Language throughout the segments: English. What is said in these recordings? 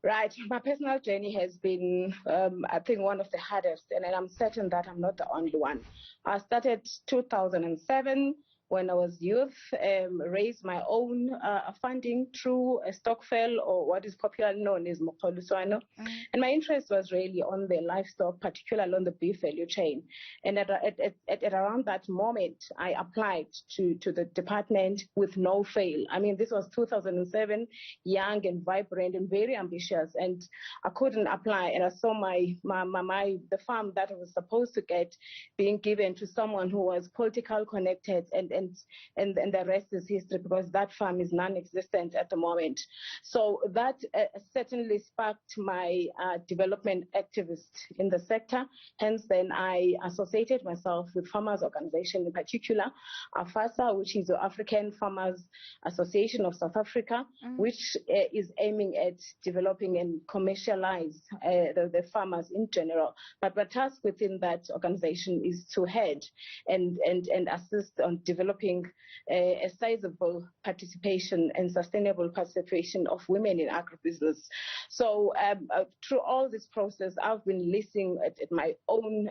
Right. My personal journey has been, I think, one of the hardest, and I'm certain that I'm not the only one. I started 2007 when I was youth, raised my own funding through a stokvel, or what is popularly known as Mokholuswano. And my interest was really on the livestock, particularly on the beef value chain. And at around that moment, I applied to the department with no fail. I mean, this was 2007, young and vibrant and very ambitious, and I couldn't apply. And I saw the farm that I was supposed to get being given to someone who was political connected, and the rest is history, because that farm is non-existent at the moment. So that certainly sparked my development activist in the sector. Hence, then I associated myself with farmers' organization, in particular, AFASA, which is the African Farmers Association of South Africa, which is aiming at developing and commercialize the farmers in general. But my task within that organization is to head and assist on developing a sizable participation and sustainable participation of women in agribusiness. So through all this process, I've been listening at my own,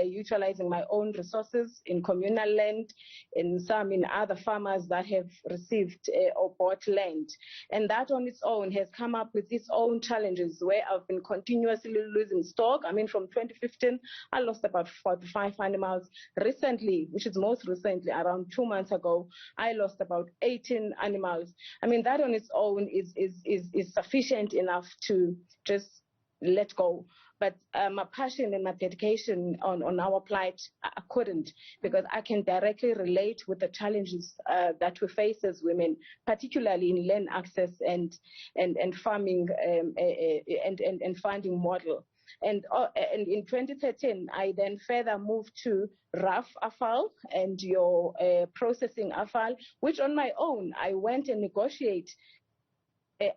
utilizing my own resources in communal land, in some in other farmers that have received or bought land. And that on its own has come up with its own challenges, where I've been continuously losing stock. I mean, from 2015, I lost about 45 animals. Recently, which is most recently, around 2 months ago, I lost about 18 animals. I mean, that on its own is sufficient enough to just let go. But my passion and my dedication on our plight, I couldn't, because I can directly relate with the challenges that we face as women, particularly in land access and farming and funding model. And in 2013, I then further moved to rough AFAL and your processing AFAL, which on my own, I went and negotiate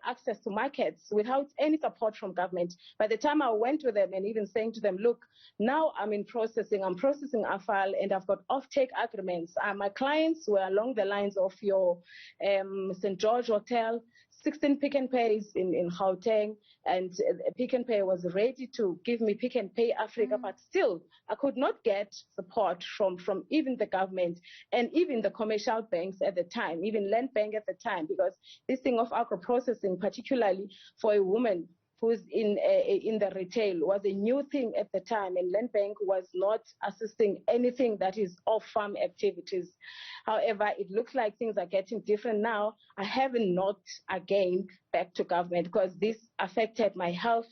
access to markets without any support from government. By the time I went to them and even saying to them, look, now I'm processing AFAL and I've got off-take agreements. My clients were along the lines of your St. George Hotel, 16 Pick and Pays in Gauteng, and Pick and Pay was ready to give me Pick and Pay Africa, but still I could not get support from even the government and even the commercial banks at the time, even Land Bank at the time, because this thing of agro-processing, particularly for a woman who's in the retail, was a new thing at the time, and Land Bank was not assisting anything that is off-farm activities. However, it looks like things are getting different now. I haven't not again back to government, because this affected my health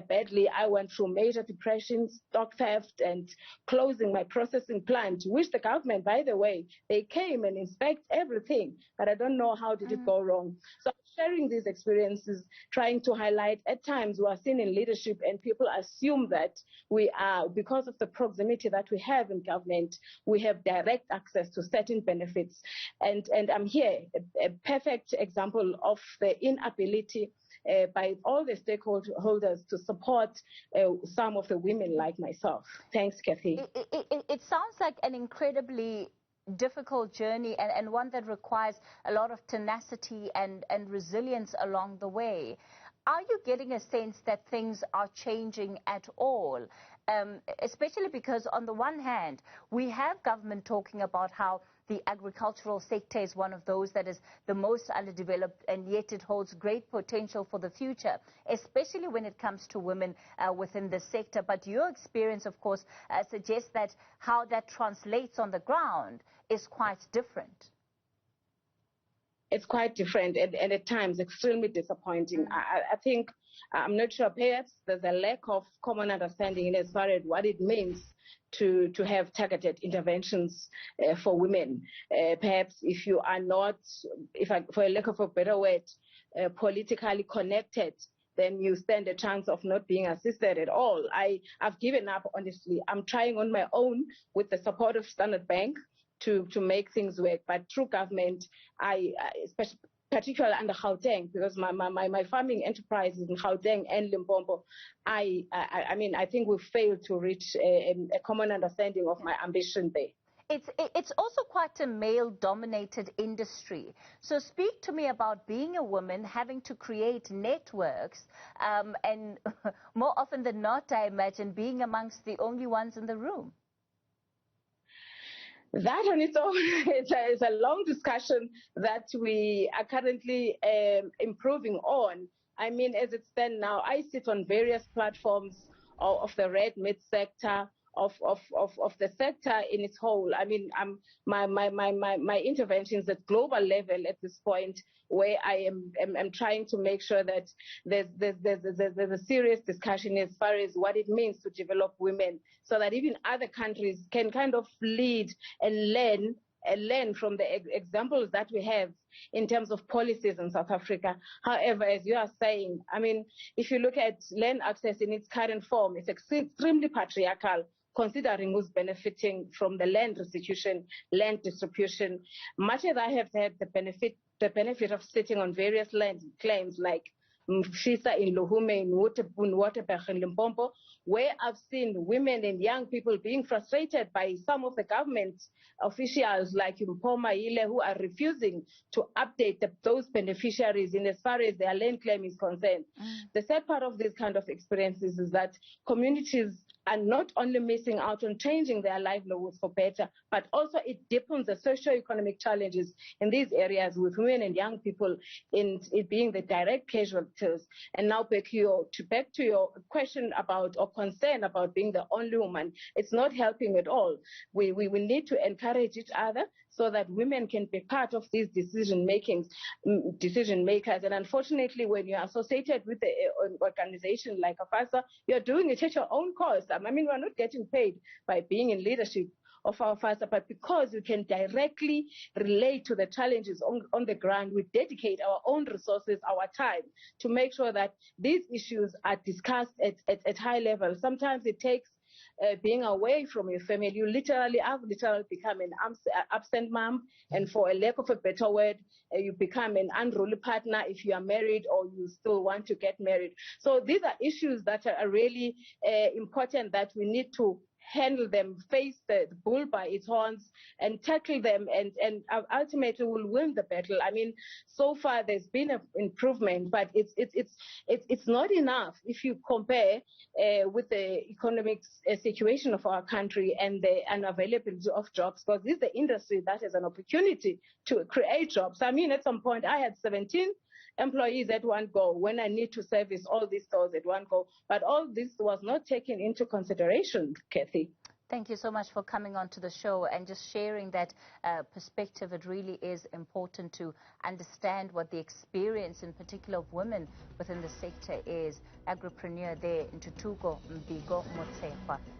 badly. I went through major depression, stock theft, and closing my processing plant, which the government, by the way, they came and inspect everything, but I don't know how did it go wrong. So sharing these experiences, trying to highlight at times we are seen in leadership and people assume that we are, because of the proximity that we have in government, we have direct access to certain benefits. And I'm here, a perfect example of the inability by all the stakeholders to support some of the women like myself. Thanks, Kathy. It sounds like an incredibly difficult journey and one that requires a lot of tenacity and resilience along the way. Are you getting a sense that things are changing at all? Especially because on the one hand, we have government talking about how the agricultural sector is one of those that is the most underdeveloped, and yet it holds great potential for the future, especially when it comes to women within the sector. But your experience, of course, suggests that how that translates on the ground is quite different. It's quite different and at times extremely disappointing. I think, I'm not sure, perhaps there's a lack of common understanding as far as what it means to have targeted interventions for women. Perhaps if you are not, for a lack of a better word, politically connected, then you stand a chance of not being assisted at all. I've given up, honestly. I'm trying on my own with the support of Standard Bank to make things work, but through government, especially particularly under Gauteng, because my farming enterprise is in Gauteng and Limpopo, I mean, I think we've failed to reach a common understanding of my ambition there. It's also quite a male-dominated industry. So speak to me about being a woman, having to create networks, and more often than not, I imagine, being amongst the only ones in the room. That on its own is a long discussion that we are currently improving on. I mean, as it stands now, I sit on various platforms of the red meat sector, of the sector in its whole. I mean, my interventions at global level at this point, where I am trying to make sure that there's a serious discussion as far as what it means to develop women, so that even other countries can kind of lead and learn from the examples that we have in terms of policies in South Africa. However, as you are saying, I mean, if you look at land access in its current form, it's extremely patriarchal, considering who's benefiting from the land restitution, land distribution. Much as I have had the benefit of sitting on various land claims like Mfisa in Luhume, in Waterberg, in Limpopo, where I've seen women and young people being frustrated by some of the government officials like Mpoma Ile, who are refusing to update those beneficiaries in as far as their land claim is concerned. The sad part of these kind of experiences is that communities are not only missing out on changing their livelihoods for better, but also it deepens the socio-economic challenges in these areas, with women and young people in it being the direct casualties. And now back to your question about, or concern about, being the only woman, it's not helping at all. We need to encourage each other so that women can be part of these decision makers. And unfortunately, when you're associated with an organization like AFASA, you're doing it at your own cost. I mean, we're not getting paid by being in leadership of our FASA, but because we can directly relate to the challenges on the ground, we dedicate our own resources, our time, to make sure that these issues are discussed at high level. Sometimes it takes being away from your family. I've literally become an absent mom, and for a lack of a better word, you become an unruly partner if you are married or you still want to get married. So these are issues that are really important, that we need to handle them, face the bull by its horns, and tackle them, and ultimately will win the battle. I mean, so far there's been an improvement, but it's not enough if you compare with the economic situation of our country and the unavailability of jobs, because this is the industry that has an opportunity to create jobs. I mean, at some point I had 17 employees at one go when I need to service all these stores at one go. But all this was not taken into consideration, Kathy. Thank you so much for coming on to the show and just sharing that perspective. It really is important to understand what the experience, in particular of women within the sector, is. Agri-preneur there, Ntuthu Mbiko-Motshegoa.